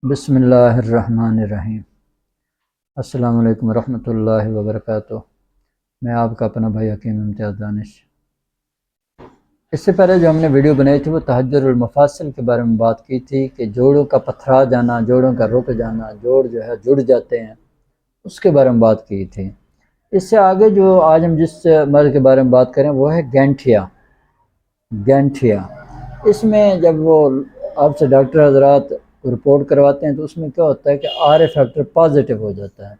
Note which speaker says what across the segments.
Speaker 1: بسم اللہ الرحمن الرحیم۔ السلام علیکم ورحمۃ اللہ وبرکاتہ۔ میں آپ کا اپنا بھائی حکیم امتیاز دانش۔ اس سے پہلے جو ہم نے ویڈیو بنائی تھی وہ تحجر المفاصل کے بارے میں بات کی تھی کہ جوڑوں کا پتھرا جانا، جوڑوں کا رک جانا، جوڑ جو ہے جڑ جاتے ہیں، اس کے بارے میں بات کی تھی۔ اس سے آگے جو آج ہم جس مرض کے بارے میں بات کریں وہ ہے گینٹھیا۔ گینٹھیا اس میں جب وہ آپ سے ڈاکٹر حضرات رپورٹ کرواتے ہیں تو اس میں کیا ہوتا ہے کہ آر اے فیکٹر پازیٹیو ہو جاتا ہے،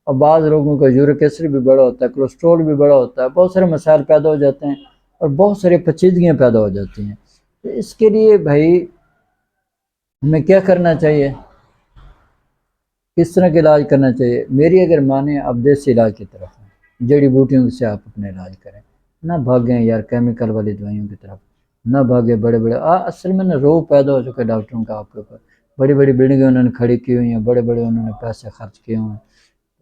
Speaker 1: اور بعض لوگوں کا یورک ایسڈ بھی بڑا ہوتا ہے، کولیسٹرول بھی بڑا ہوتا ہے، بہت سارے مسائل پیدا ہو جاتے ہیں اور بہت ساری پیچیدگیاں پیدا ہو جاتی ہیں۔ تو اس کے لیے بھائی ہمیں کیا کرنا چاہیے، کس طرح کا علاج کرنا چاہیے؟ میری اگر مانیں آپ دیسی علاج کی طرف ہیں، جڑی بوٹیوں سے آپ اپنا علاج کریں، نہ بھاگیں یار کیمیکل والی دوائیوں کی طرف، نہ بھاگے بڑے بڑے اصل میں روح پیدا ہو چکا ہے ڈاکٹروں کا آپ کے اوپر، بڑی بڑی بلڈنگیں انہوں نے کھڑی کی ہوئی ہیں، بڑے بڑے انہوں نے پیسے خرچ کیے ہوئے ہیں۔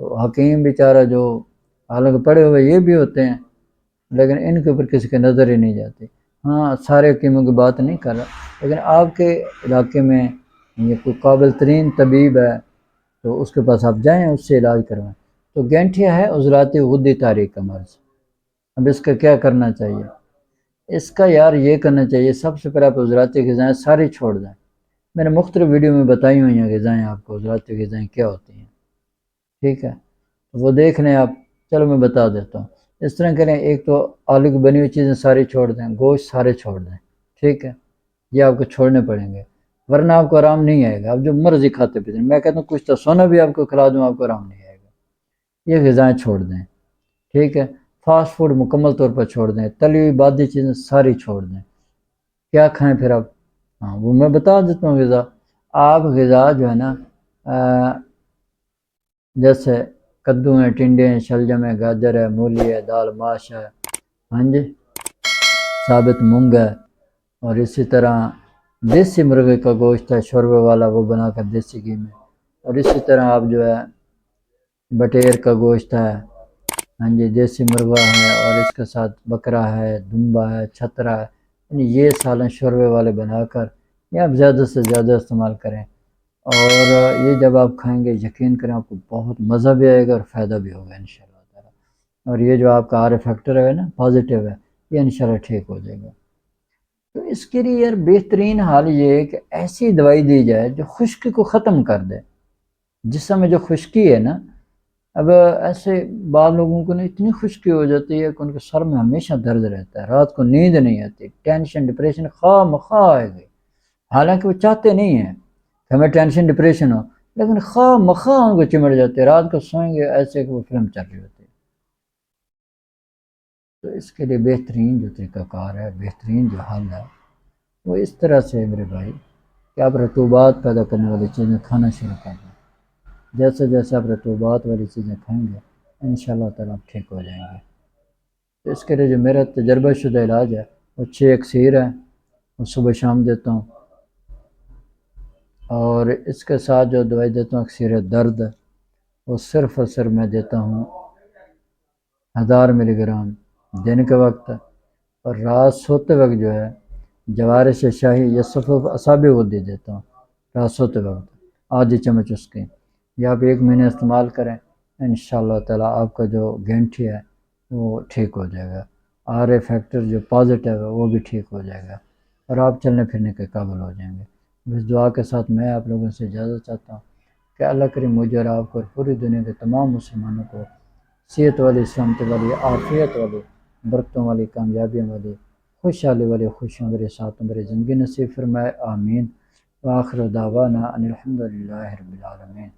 Speaker 1: تو حکیم بیچارہ جو حالانکہ پڑے ہوئے یہ بھی ہوتے ہیں لیکن ان کے اوپر کسی کی نظر ہی نہیں جاتی۔ ہاں سارے حکیموں کی بات نہیں کر رہا، لیکن آپ کے علاقے میں یہ کوئی قابل ترین طبیب ہے تو اس کے پاس آپ جائیں، اس سے علاج کروائیں۔ تو گینٹھیا ہے عضلاتی غدی تاریخ کا مرض۔ اب اس کا کیا کرنا چاہیے؟ اس کا یار یہ کرنا چاہیے، سب سے پہلے آپ عضلاتی غذائیں ساری چھوڑ دیں۔ میں نے مختلف ویڈیو میں بتائی ہوئی ہیں غذائیں آپ کو، عضلاتی غذائیں کیا ہوتی ہیں، ٹھیک ہے؟ وہ دیکھ لیں آپ، چلو میں بتا دیتا ہوں۔ اس طرح کریں، ایک تو آلو کی بنی ہوئی چیزیں ساری چھوڑ دیں، گوشت سارے چھوڑ دیں، ٹھیک ہے؟ یہ آپ کو چھوڑنے پڑیں گے ورنہ آپ کو آرام نہیں آئے گا۔ آپ جو مرضی کھاتے پیتے ہیں، میں کہتا ہوں کچھ تو سونا بھی آپ کو کھلا دوں، آپ کو آرام نہیں آئے گا۔ یہ غذائیں چھوڑ دیں، ٹھیک ہے؟ فاسٹ فوڈ مکمل طور پر چھوڑ دیں، تلی ہوئی بادی چیزیں ساری چھوڑ دیں۔ کیا کھائیں پھر آپ؟ ہاں وہ میں بتا دیتا ہوں غذا۔ آپ غذا جو ہے نا جیسے کدو ہیں، ٹنڈے ہیں، شلجم ہے، گاجر ہے، مولی ہے، دال ماش ہے، ہاں جی، ثابت مونگ ہے، اور اسی طرح دیسی مرغے کا گوشت ہے شوربے والا، وہ بنا کر دیسی گھی میں، اور اسی طرح آپ جو ہے بٹیر کا گوشت ہے، ہاں جی، دیسی مرغا ہے، اور اس کے ساتھ بکرا ہے، دمبا ہے، چھترا ہے، یعنی یہ سالن شوربے والے بنا کر یہ آپ زیادہ سے زیادہ استعمال کریں، اور یہ جب آپ کھائیں گے یقین کریں آپ کو بہت مزہ بھی آئے گا اور فائدہ بھی ہوگا انشاءاللہ تعالی۔ اور یہ جو آپ کا آر فیکٹر ہے نا پازیٹیو ہے، یہ انشاءاللہ ٹھیک ہو جائے گا۔ تو اس کے لیے یار بہترین حال یہ ہے کہ ایسی دوائی دی جائے جو خشکی کو ختم کر دے۔ جسم میں جو خشکی ہے نا، اب ایسے بعض لوگوں کو نا اتنی خشکی ہو جاتی ہے کہ ان کے سر میں ہمیشہ درد رہتا ہے، رات کو نیند نہیں آتی، ٹینشن ڈپریشن خواہ مخواہ آئے گئی، حالانکہ وہ چاہتے نہیں ہیں کہ ہمیں ٹینشن ڈپریشن ہو، لیکن خواہ مخواہ ان کو چمٹ جاتے ہیں، رات کو سوئیں گے ایسے کہ وہ فلم چل رہی ہوتی ہے۔ تو اس کے لیے بہترین جو طریقہ کار ہے، بہترین جو حل ہے وہ اس طرح سے ہے میرے بھائی کہ آپ رطوبات پیدا کرنے والی چیزیں کھانا شروع کر دیں۔ جیسے جیسے آپ رطوبات والی چیزیں کھائیں گے انشاءاللہ تعالیٰ آپ ٹھیک ہو جائیں گے۔ تو اس کے لیے جو میرا تجربہ شدہ علاج ہے وہ 6 اکسیر ہے، وہ صبح شام دیتا ہوں، اور اس کے ساتھ جو دوائی دیتا ہوں اکسیر درد، وہ صرف اور صرف میں دیتا ہوں 1000 ملی گرام دن کے وقت، اور رات سوتے وقت جو ہے جوارش شاہی یا صفوف اصابع وہ دے دیتا ہوں رات سوتے وقت، آدھی چمچ اس کی۔ یہ آپ 1 مہینے استعمال کریں انشاءاللہ تعالیٰ آپ کا جو گینٹھی ہے وہ ٹھیک ہو جائے گا، آر اے فیکٹر جو پازیٹیو ہے وہ بھی ٹھیک ہو جائے گا، اور آپ چلنے پھرنے کے قابل ہو جائیں گے۔ اس دعا کے ساتھ میں آپ لوگوں سے اجازت چاہتا ہوں کہ اللہ کریم مجھے اور آپ کو اور پوری دنیا کے تمام مسلمانوں کو صحت والی، سلامتی والی، عافیت والی، برکتوں والی، کامیابیوں والی، خوشحالی والی، خوشیوں والی، ساتوں والی زندگی نصیب فرمائے، آمین۔ وآخر دعوانا ان الحمد للہ رب العالمین۔